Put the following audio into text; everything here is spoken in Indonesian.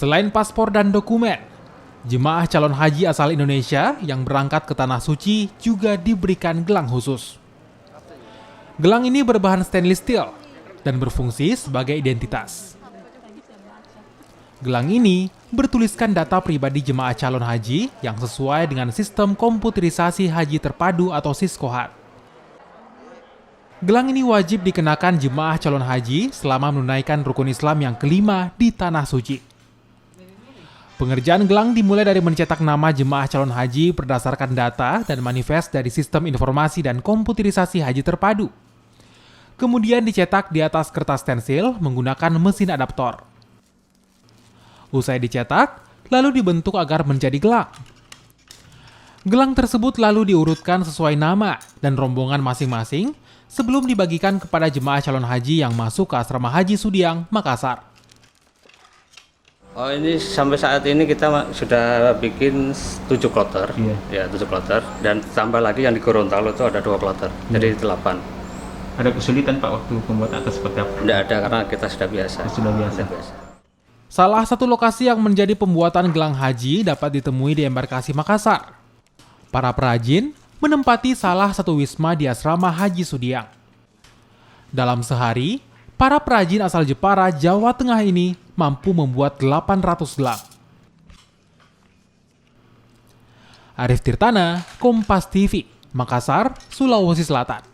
Selain paspor dan dokumen, jemaah calon haji asal Indonesia yang berangkat ke Tanah Suci juga diberikan gelang khusus. Gelang ini berbahan stainless steel dan berfungsi sebagai identitas. Gelang ini bertuliskan data pribadi jemaah calon haji yang sesuai dengan sistem komputerisasi haji terpadu atau SISKOHAT. Gelang ini wajib dikenakan jemaah calon haji selama menunaikan rukun Islam yang kelima di Tanah Suci. Pengerjaan gelang dimulai dari mencetak nama jemaah calon haji berdasarkan data dan manifest dari sistem informasi dan komputerisasi haji terpadu. Kemudian dicetak di atas kertas stensil menggunakan mesin adaptor. Usai dicetak, lalu dibentuk agar menjadi gelang. Gelang tersebut lalu diurutkan sesuai nama dan rombongan masing-masing sebelum dibagikan kepada jemaah calon haji yang masuk ke asrama haji Sudiang, Makassar. Oh, ini sampai saat ini kita sudah bikin 7 kloter, ya 7 kloter, dan tambah lagi yang di Gorontalo itu ada 2 kloter, jadi 8. Ada kesulitan Pak waktu pembuatan atau seperti apa? Tidak ada karena kita sudah biasa. Sudah biasa. Salah satu lokasi yang menjadi pembuatan gelang haji dapat ditemui di embarkasi Makassar. Para perajin menempati salah satu wisma di asrama haji Sudiang. Dalam sehari, para perajin asal Jepara, Jawa Tengah ini mampu membuat 800 gelang. Arif Tirtana, Kompas TV, Makassar, Sulawesi Selatan.